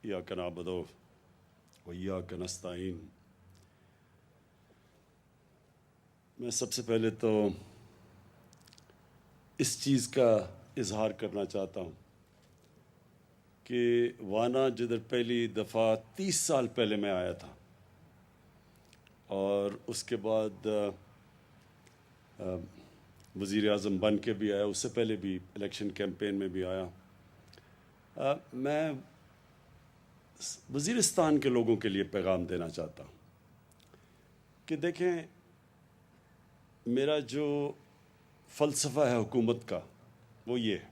इय्याक नअबुदु व इय्याक नस्तईन। मैं सबसे पहले तो इस चीज़ का इजहार करना चाहता हूँ कि वाना जिधर पहली दफ़ा 30 साल पहले मैं आया था और उसके बाद वज़ीर आज़म बन के भी आया, उससे पहले भी इलेक्शन कैंपेन में भी आया। मैं वज़ीरिस्तान के लोगों के लिए पैगाम देना चाहता हूँ कि देखें, मेरा जो फ़लसफ़ा है हुकूमत का वो ये है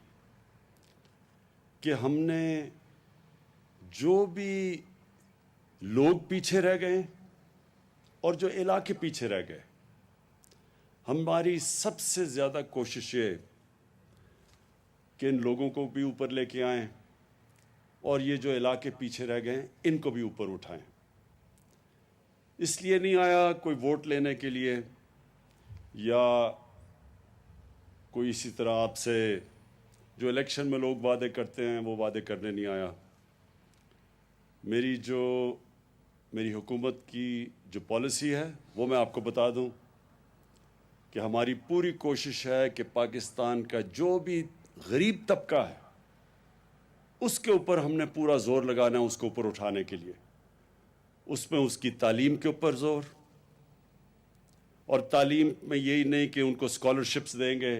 कि हमने जो भी लोग पीछे रह गए और जो इलाके पीछे रह गए, हमारी सबसे ज़्यादा कोशिश ये कि इन लोगों को भी ऊपर लेके आएं और ये जो इलाके पीछे रह गए इनको भी ऊपर उठाएं। इसलिए नहीं आया कोई वोट लेने के लिए या कोई इसी तरह आपसे जो इलेक्शन में लोग वादे करते हैं वो वादे करने नहीं आया। मेरी हुकूमत की जो पॉलिसी है वो मैं आपको बता दूं कि हमारी पूरी कोशिश है कि पाकिस्तान का जो भी गरीब तबका है उसके ऊपर हमने पूरा ज़ोर लगाना है, उसको ऊपर उठाने के लिए। उसमें उसकी तालीम के ऊपर ज़ोर, और तालीम में यही नहीं कि उनको स्कॉलरशिप्स देंगे,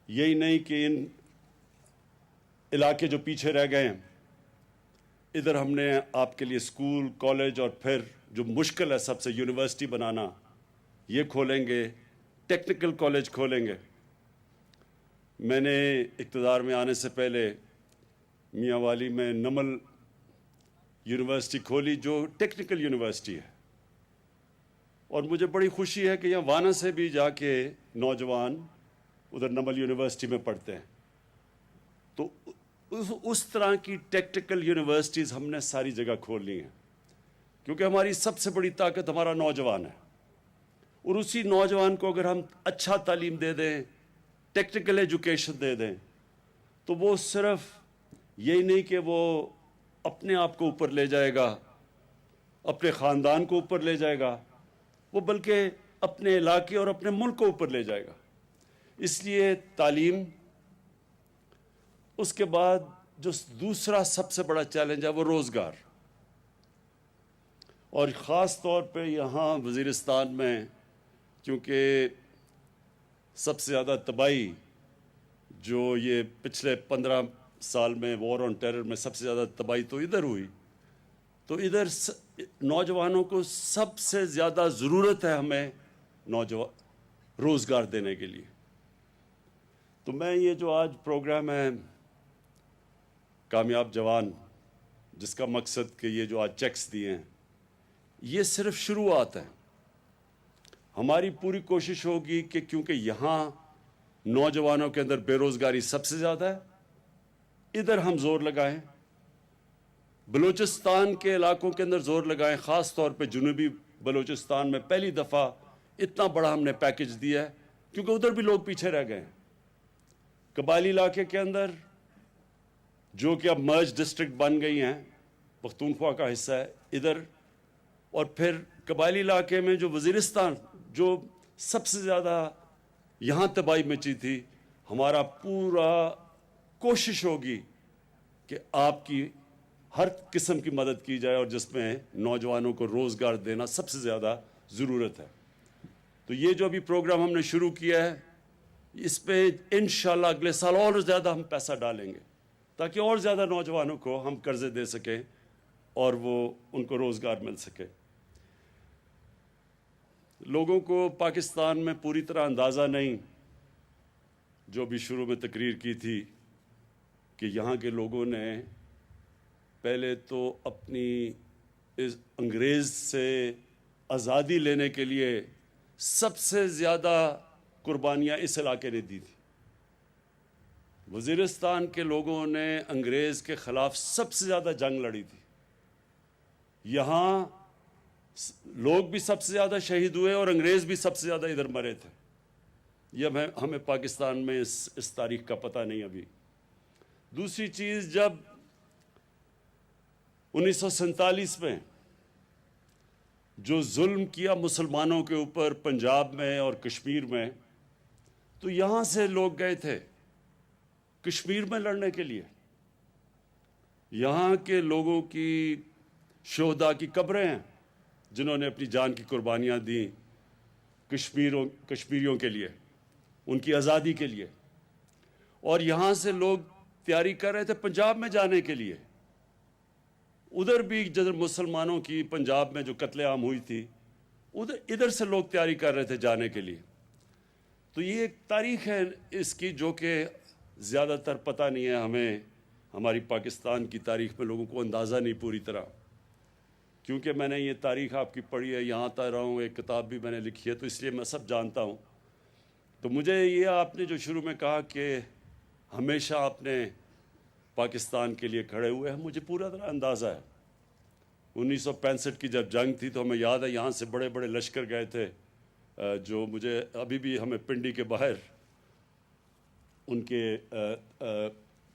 यही नहीं कि इन इलाके जो पीछे रह गए हैं इधर हमने आपके लिए स्कूल, कॉलेज और फिर जो मुश्किल है सबसे यूनिवर्सिटी बनाना, ये खोलेंगे, टेक्निकल कॉलेज खोलेंगे। मैंने इक़्तिदार में आने से पहले मियांवाली में नमल यूनिवर्सिटी खोली जो टेक्निकल यूनिवर्सिटी है, और मुझे बड़ी खुशी है कि यहाँ वाना से भी जाके नौजवान उधर नमल यूनिवर्सिटी में पढ़ते हैं। तो उस तरह की टेक्निकल यूनिवर्सिटीज़ हमने सारी जगह खोलनी है, क्योंकि हमारी सबसे बड़ी ताकत हमारा नौजवान है। और उसी नौजवान को अगर हम अच्छा तालीम दे दें, टेक्निकल एजुकेशन दे दें, तो वो सिर्फ यही नहीं कि वो अपने आप को ऊपर ले जाएगा, अपने ख़ानदान को ऊपर ले जाएगा, वो बल्कि अपने इलाके और अपने मुल्क को ऊपर ले जाएगा। इसलिए तालीम, उसके बाद जो दूसरा सबसे बड़ा चैलेंज है वो रोज़गार, और ख़ास तौर पे यहाँ वज़ीरिस्तान में क्योंकि सबसे ज़्यादा तबाही जो ये पिछले 15 साल में वॉर ऑन टेरर में सबसे ज़्यादा तबाही तो इधर हुई, तो इधर नौजवानों को सबसे ज़्यादा ज़रूरत है हमें रोज़गार देने के लिए। तो मैं ये जो आज प्रोग्राम है कामयाब जवान, जिसका मकसद कि ये जो आज चेक्स दिए हैं ये सिर्फ शुरुआत है। हमारी पूरी कोशिश होगी कि क्योंकि यहाँ नौजवानों के अंदर बेरोज़गारी सबसे ज़्यादा है, इधर हम ज़ोर लगाएं, बलूचिस्तान के इलाकों के अंदर ज़ोर लगाएं। ख़ास तौर पे जनूबी बलूचिस्तान में पहली दफ़ा इतना बड़ा हमने पैकेज दिया है क्योंकि उधर भी लोग पीछे रह गए हैं। कबायली इलाके के अंदर जो कि अब मर्ज डिस्ट्रिक्ट बन गई हैं, पख्तूनख्वा का हिस्सा है इधर, और फिर कबायली इलाके में जो वज़ीरिस्तान जो सबसे ज़्यादा यहाँ तबाही मची थी, हमारा पूरा कोशिश होगी कि आपकी हर किस्म की मदद की जाए और जिसमें नौजवानों को रोज़गार देना सबसे ज़्यादा ज़रूरत है। तो ये जो अभी प्रोग्राम हमने शुरू किया है, इस पे इंशाल्लाह अगले साल और ज़्यादा हम पैसा डालेंगे ताकि और ज़्यादा नौजवानों को हम कर्ज़े दे सकें और वो उनको रोज़गार मिल सके। लोगों को पाकिस्तान में पूरी तरह अंदाज़ा नहीं, जो भी शुरू में तकरीर की थी कि यहाँ के लोगों ने पहले तो अपनी इस अंग्रेज़ से आज़ादी लेने के लिए सबसे ज़्यादा कुर्बानियाँ इस इलाके ने दी थी। वज़ीरिस्तान के लोगों ने अंग्रेज़ के ख़िलाफ़ सबसे ज़्यादा जंग लड़ी थी। यहाँ लोग भी सबसे ज़्यादा शहीद हुए और अंग्रेज़ भी सबसे ज़्यादा इधर मरे थे। यह हमें पाकिस्तान में इस तारीख़ का पता नहीं अभी। दूसरी चीज़, जब 1947 میں جو ظلم کیا مسلمانوں کے اوپر پنجاب میں اور کشمیر میں، تو یہاں سے لوگ گئے تھے کشمیر میں لڑنے کے لیے. یہاں کے لوگوں کی شہداء کی قبریں ہیں جنہوں نے اپنی جان کی قربانیاں دیں کشمیریوں کے لیے، ان کی آزادی کے لیے. اور یہاں سے لوگ تیاری کر رہے تھے پنجاب میں جانے کے لیے. ادھر بھی جدھر مسلمانوں کی پنجاب میں جو قتل عام ہوئی تھی، ادھر سے لوگ تیاری کر رہے تھے جانے کے لیے. تو یہ ایک تاریخ ہے اس کی جو کہ زیادہ تر پتہ نہیں ہے ہمیں. ہماری پاکستان کی تاریخ میں لوگوں کو اندازہ نہیں پوری طرح، کیونکہ میں نے یہ تاریخ آپ کی پڑھی ہے، یہاں آتا رہا ہوں، ایک کتاب بھی میں نے لکھی ہے، تو اس لیے میں سب جانتا ہوں. تو مجھے یہ آپ نے جو شروع میں کہا کہ ہمیشہ آپ نے پاکستان کے لیے کھڑے ہوئے ہیں، مجھے پورا طرح اندازہ ہے. 1965 کی جب جنگ تھی تو ہمیں یاد ہے یہاں سے بڑے بڑے لشکر گئے تھے، جو مجھے ابھی بھی ہمیں پنڈی کے باہر ان کے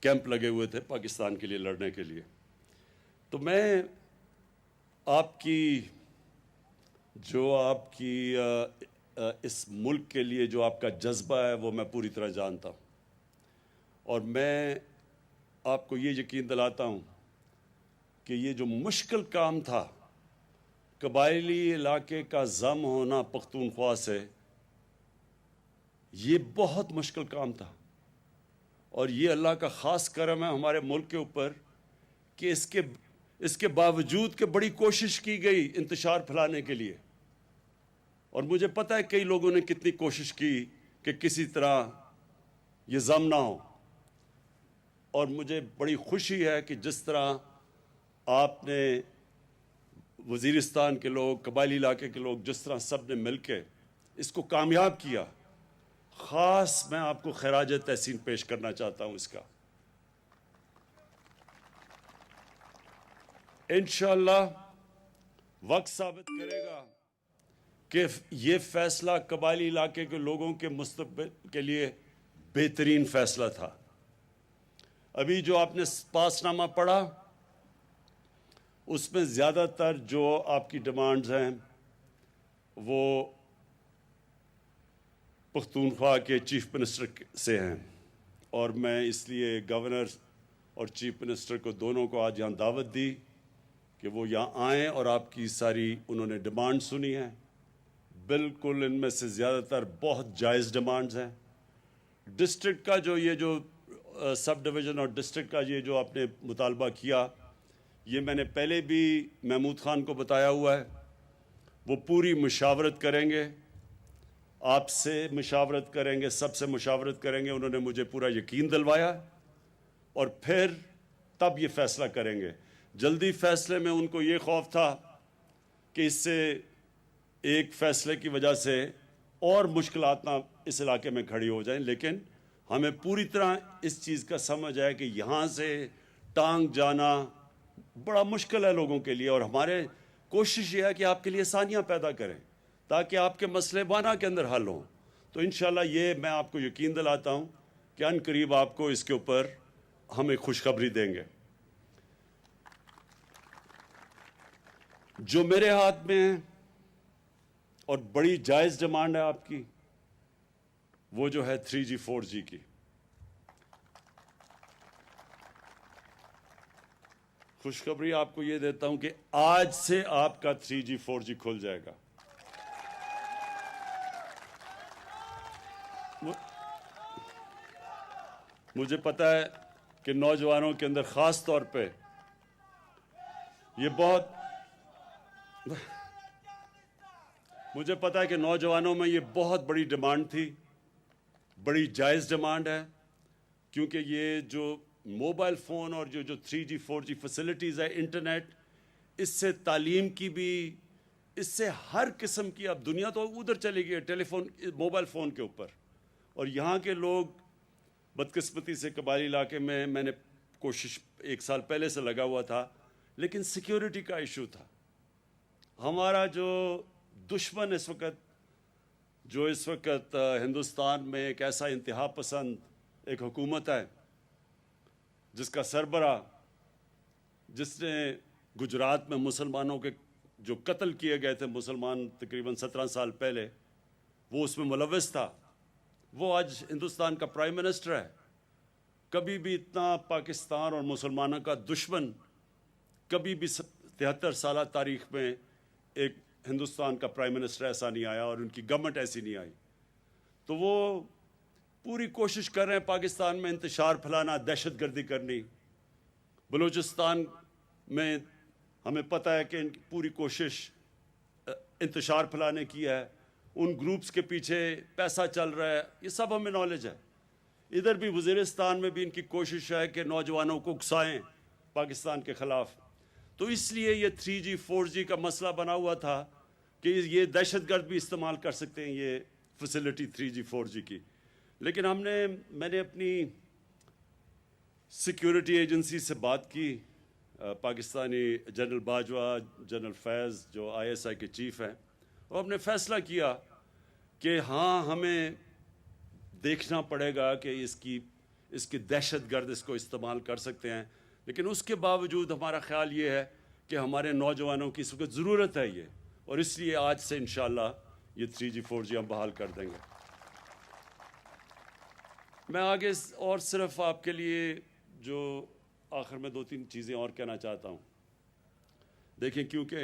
کیمپ لگے ہوئے تھے پاکستان کے لیے لڑنے کے لیے. تو میں آپ کی اس ملک کے لیے جو آپ کا جذبہ ہے وہ میں پوری طرح جانتا ہوں، اور میں آپ کو یہ یقین دلاتا ہوں کہ یہ جو مشکل کام تھا، قبائلی علاقے کا ضم ہونا پختونخوا سے، یہ بہت مشکل کام تھا. اور یہ اللہ کا خاص کرم ہے ہمارے ملک کے اوپر کہ اس کے باوجود کہ بڑی کوشش کی گئی انتشار پھیلانے کے لیے. اور مجھے پتہ ہے کئی لوگوں نے کتنی کوشش کی کہ کسی طرح یہ ضم نہ ہو. اور مجھے بڑی خوشی ہے کہ جس طرح آپ نے، وزیرستان کے لوگ، قبائلی علاقے کے لوگ، جس طرح سب نے مل کے اس کو کامیاب کیا. خاص میں آپ کو خراج تحسین پیش کرنا چاہتا ہوں اس کا. انشاءاللہ وقت ثابت کرے گا کہ یہ فیصلہ قبائلی علاقے کے لوگوں کے مستقبل کے لیے بہترین فیصلہ تھا. ابھی جو آپ نے پاس نامہ پڑھا اس میں زیادہ تر جو آپ کی ڈیمانڈز ہیں وہ پختونخوا کے چیف منسٹر سے ہیں، اور میں اس لیے گورنر اور چیف منسٹر کو دونوں کو آج یہاں دعوت دی کہ وہ یہاں آئیں اور آپ کی ساری انہوں نے ڈیمانڈ سنی ہیں. بالکل ان میں سے زیادہ تر بہت جائز ڈیمانڈز ہیں. ڈسٹرکٹ کا یہ جو سب ڈویژن اور ڈسٹرکٹ کا یہ جو آپ نے مطالبہ کیا، یہ میں نے پہلے بھی محمود خان کو بتایا ہوا ہے. وہ پوری مشاورت کریں گے، آپ سے مشاورت کریں گے، سب سے مشاورت کریں گے. انہوں نے مجھے پورا یقین دلوایا، اور پھر تب یہ فیصلہ کریں گے. جلدی فیصلے میں ان کو یہ خوف تھا کہ اس سے ایک فیصلے کی وجہ سے اور مشکلات نہ اس علاقے میں کھڑی ہو جائیں. لیکن ہمیں پوری طرح اس چیز کا سمجھ ہے کہ یہاں سے ٹانگ جانا بڑا مشکل ہے لوگوں کے لیے، اور ہمارے کوشش یہ ہے کہ آپ کے لیے آسانیاں پیدا کریں تاکہ آپ کے مسئلے وانا کے اندر حل ہوں. تو انشاءاللہ یہ میں آپ کو یقین دلاتا ہوں کہ ان قریب آپ کو اس کے اوپر ہم ایک خوشخبری دیں گے. جو میرے ہاتھ میں ہے اور بڑی جائز ڈیمانڈ ہے آپ کی، وہ جو ہے 3G 4G کی. خوشخبری آپ کو یہ دیتا ہوں کہ آج سے آپ کا 3G 4G کھل جائے گا. مجھے پتہ ہے کہ نوجوانوں کے اندر خاص طور پہ مجھے پتہ ہے کہ نوجوانوں میں یہ بہت بڑی ڈیمانڈ تھی، بڑی جائز ڈیمانڈ ہے، کیونکہ یہ جو موبائل فون اور جو 3G 4G فیسلٹیز ہے، انٹرنیٹ، اس سے تعلیم کی بھی، اس سے ہر قسم کی، اب دنیا تو ادھر چلی گئی ہے ٹیلی فون، موبائل فون کے اوپر. اور یہاں کے لوگ بدقسمتی سے قبائلی علاقے میں نے کوشش 1 سال پہلے سے لگا ہوا تھا، لیکن سیکیورٹی کا ایشو تھا. ہمارا جو دشمن اس وقت ہندوستان میں ایک ایسا انتہا پسند ایک حکومت ہے جس کا سربراہ، جس نے गुजरात में मुसलमानों के जो कत्ल किए गए थे मुसलमान तकरीबन 17 साल पहले, वो उसमें मुलव्वस था, वो आज हिंदुस्तान का प्राइम मिनिस्टर है। कभी भी इतना पाकिस्तान और मुसलमानों का दुश्मन कभी भी 73 साल तारीख में एक हिंदुस्तान का प्राइम मिनिस्टर ऐसा नहीं आया और उनकी गवर्नमेंट ऐसी नहीं आई। तो वो पूरी कोशिश कर रहे हैं पाकिस्तान में इंतशार फैलाना, दहशत गर्दी करनी। बलूचिस्तान में हमें पता है कि इनकी पूरी कोशिश इंतशार फैलाने की है, उन ग्रुप्स के पीछे पैसा चल रहा है, ये सब हमें नॉलेज है। इधर भी वज़ीरिस्तान में भी इनकी कोशिश है कि नौजवानों को उकसाएं पाकिस्तान के ख़िलाफ़। तो इसलिए ये 3G 4G का मसला बना हुआ था कि ये दहशतगर्द भी इस्तेमाल कर सकते हैं ये फैसिलिटी 3G 4G की। लेकिन मैंने अपनी सिक्योरिटी एजेंसी से बात की, पाकिस्तानी जनरल बाजवा, जनरल फैज़ जो ISI के चीफ़ हैं, और हमने फ़ैसला किया कि हाँ, हमें देखना पड़ेगा कि इसकी दहशतगर्द इसको इस्तेमाल कर सकते हैं। लेकिन उसके बावजूद हमारा ख़्याल ये है कि हमारे नौजवानों की इस वक्त ज़रूरत है ये, और इसलिए आज से इंशाअल्लाह ये 3G 4G हम बहाल कर देंगे। मैं आगे और सिर्फ आपके लिए जो आखिर में 2-3 चीज़ें और कहना चाहता हूँ। देखें, क्योंकि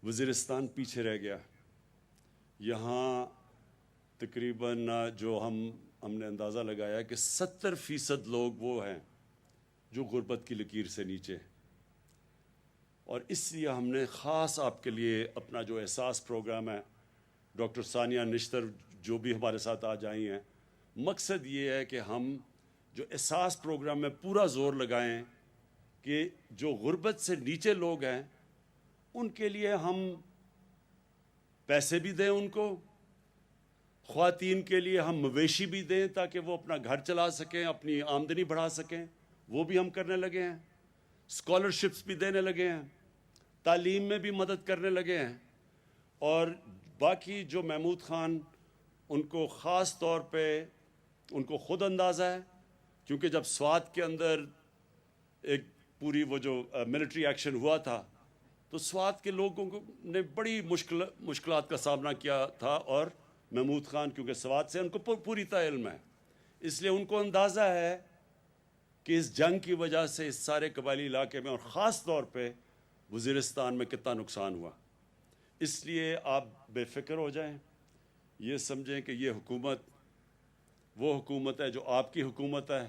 वज़ीरिस्तान पीछे रह गया, यहाँ तकरीबन जो हमने अंदाज़ा लगाया कि 70% लोग वो हैं जो गुर्बत की लकीर से नीचे। और इसलिए हमने ख़ास आपके लिए अपना जो एहसास प्रोग्राम है, डॉक्टर सानिया निश्तर जो भी हमारे साथ आज आई हैं, मकसद ये है कि हम जो एहसास प्रोग्राम में पूरा ज़ोर लगाएं कि जो गुर्बत से नीचे लोग हैं उनके लिए हम पैसे भी दें, उनको ख़वातीन के लिए हम मवेशी भी दें ताकि वो अपना घर चला सकें, अपनी आमदनी बढ़ा सकें, वो भी हम करने लगे हैं। स्कॉलरशिप्स भी देने लगे हैं, तालीम में भी मदद करने लगे हैं। और बाकी जो महमूद ख़ान, उनको ख़ास तौर पे उनको ख़ुद अंदाज़ा है, क्योंकि जब स्वात के अंदर एक पूरी वो जो मिलिट्री एक्शन हुआ था तो स्वात के लोगों को ने बड़ी मुश्किलात का सामना किया था, और महमूद ख़ान क्योंकि स्वात से उनको पूरी तरह इल्म है, इसलिए उनको अंदाज़ा है कि इस जंग की वजह से इस सारे कबायली इलाके में और ख़ास तौर पे वज़ीरिस्तान में कितना नुकसान हुआ। इसलिए आप बेफ़िक्र हो जाएं, ये समझें कि ये हुकूमत वो हुकूमत है जो आपकी हुकूमत है।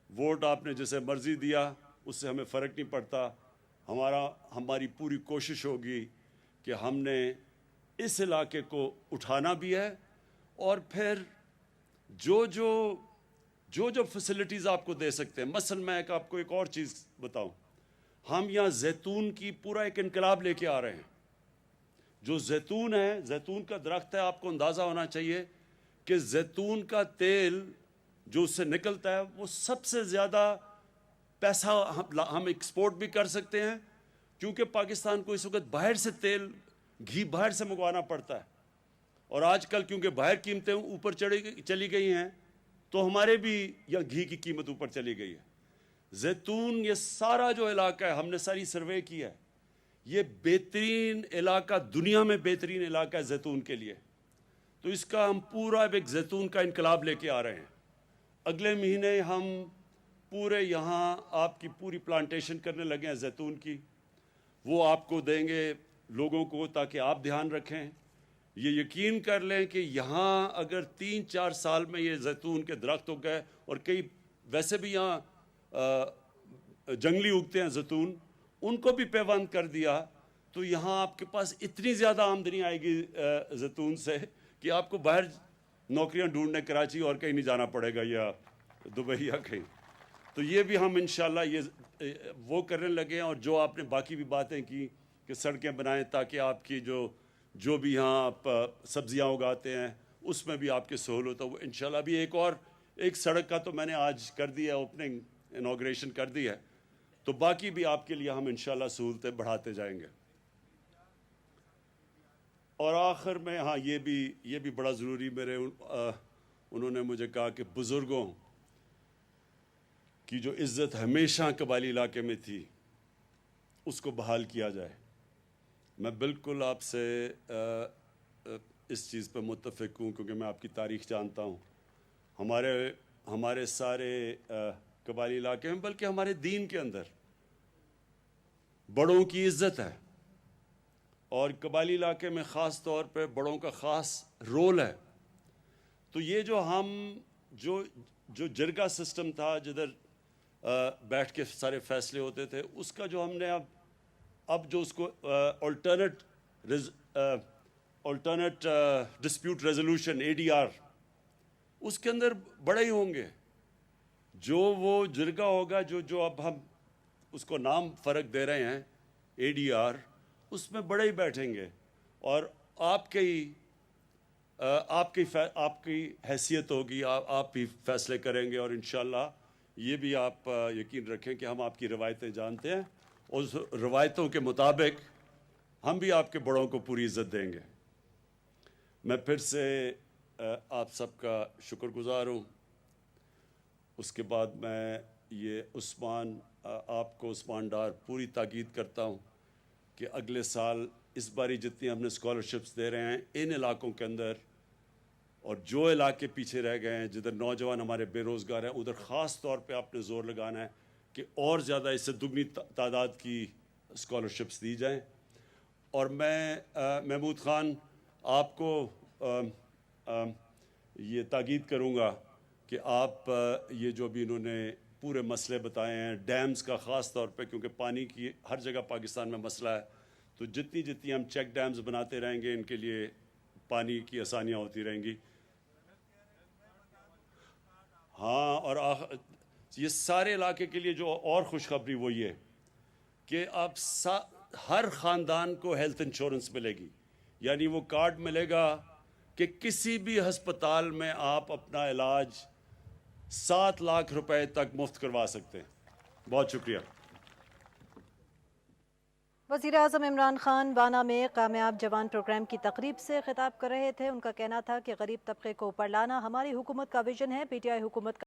वोट आपने जिसे मर्ज़ी दिया उससे हमें फ़र्क नहीं पड़ता। हमारी पूरी कोशिश होगी कि हमने इस इलाके को उठाना भी है, और फिर जो फैसिलिटीज़ आपको दे सकते हैं। मसलन मैं आपको एक और चीज़ बताऊं, हम यहाँ जैतून की पूरा एक इनकलाब लेके आ रहे हैं। जो जैतून है, जैतून का दरख्त है, आपको अंदाज़ा होना चाहिए कि जैतून का तेल जो उससे निकलता है वो सबसे ज़्यादा पैसा हम एक्सपोर्ट भी कर सकते हैं, क्योंकि पाकिस्तान को इस वक्त बाहर से घी बाहर से मंगवाना पड़ता है। और आजकल क्योंकि बाहर कीमतें ऊपर चली गई हैं तो हमारे भी यहाँ घी की कीमत ऊपर चली गई है। जैतून, ये सारा जो इलाका है, हमने सारी सर्वे की है, ये बेहतरीन इलाका, दुनिया में बेहतरीन इलाका है जैतून के लिए। तो इसका हम पूरा एक जैतून का इनकलाब लेके आ रहे हैं। अगले महीने हम पूरे यहाँ आपकी पूरी प्लांटेशन करने लगे हैं जैतून की, वो आपको देंगे लोगों को ताकि आप ध्यान रखें। ये यकीन कर लें कि यहाँ अगर 3-4 साल में ये जैतून के दरख्त उग गए, और कई वैसे भी यहाँ जंगली उगते हैं जैतून, उनको भी पैबंद कर दिया, तो यहाँ आपके पास इतनी ज़्यादा आमदनी आएगी जैतून से कि आपको बाहर नौकरियाँ ढूंढने कराची और कहीं नहीं जाना पड़ेगा, या दुबई या कहीं। तो ये भी हम इंशाल्लाह ये वो करने लगे हैं। और जो आपने बाकी भी बातें की कि सड़कें बनाएं ताकि आपकी जो भी यहाँ आप सब्जियाँ उगाते हैं उसमें भी आपकी सहूलत हो, वो इंशाल्लाह भी एक सड़क का तो मैंने आज कर दिया, ओपनिंग इनॉग्रेशन कर दी है, तो बाकी भी आपके लिए हम इंशाल्लाह सहूलतें बढ़ाते जाएंगे। और आखिर में हाँ, ये भी बड़ा ज़रूरी उन्होंने मुझे कहा कि बुज़ुर्गों की जो इज़्ज़त हमेशा कबायली इलाके में थी اس کو بحال کیا جائے. میں بالکل آپ سے اس چیز پہ متفق ہوں کیونکہ میں آپ کی تاریخ جانتا ہوں. ہمارے سارے قبائلی علاقے میں بلکہ ہمارے دین کے اندر بڑوں کی عزت ہے اور قبائلی علاقے میں خاص طور پہ بڑوں کا خاص رول ہے. تو یہ جو جرگہ سسٹم تھا جدھر بیٹھ کے سارے فیصلے ہوتے تھے, اس کا جو ہم نے اب جو اس کو آلٹرنیٹ ڈسپیوٹ ریزولوشن ADR, اس کے اندر بڑے ہی ہوں گے. جو وہ جرگہ ہوگا جو اب ہم اس کو نام فرق دے رہے ہیں ADR, اس میں بڑے ہی بیٹھیں گے اور آپ کی حیثیت ہوگی, آپ بھی فیصلے کریں گے. اور انشاءاللہ یہ بھی آپ یقین رکھیں کہ ہم آپ کی روایتیں جانتے ہیں, اس روایتوں کے مطابق ہم بھی آپ کے بڑوں کو پوری عزت دیں گے. میں پھر سے آپ سب کا شکر گزار ہوں. اس کے بعد میں آپ کو عثمان ڈار پوری تاکید کرتا ہوں کہ اگلے سال اس باری جتنی ہم نے اسکالرشپس دے رہے ہیں ان علاقوں کے اندر, اور جو علاقے پیچھے رہ گئے ہیں جدھر نوجوان ہمارے بے روزگار ہیں, ادھر خاص طور پہ آپ نے زور لگانا ہے کہ اور زیادہ اس سے دگنی تعداد کی اسکالرشپس دی جائیں. اور میں محمود خان آپ کو یہ تاکید کروں گا کہ آپ یہ جو بھی انہوں نے پورے مسئلے بتائے ہیں ڈیمز کا خاص طور پہ, کیونکہ پانی کی ہر جگہ پاکستان میں مسئلہ ہے, تو جتنی ہم چیک ڈیمز بناتے رہیں گے ان کے لیے پانی کی آسانیاں ہوتی رہیں گی. ہاں, اور یہ سارے علاقے کے لیے جو اور خوشخبری وہ یہ کہ اب ہر خاندان کو ہیلتھ انشورنس ملے گی. یعنی وہ کارڈ ملے گا کہ کسی بھی ہسپتال میں آپ اپنا علاج 7 لاکھ روپے تک مفت کروا سکتے ہیں. بہت شکریہ. وزیر اعظم عمران خان وانا میں کامیاب جوان پروگرام کی تقریب سے خطاب کر رہے تھے. ان کا کہنا تھا کہ غریب طبقے کو اوپر لانا ہماری حکومت کا ویژن ہے. PTI حکومت کا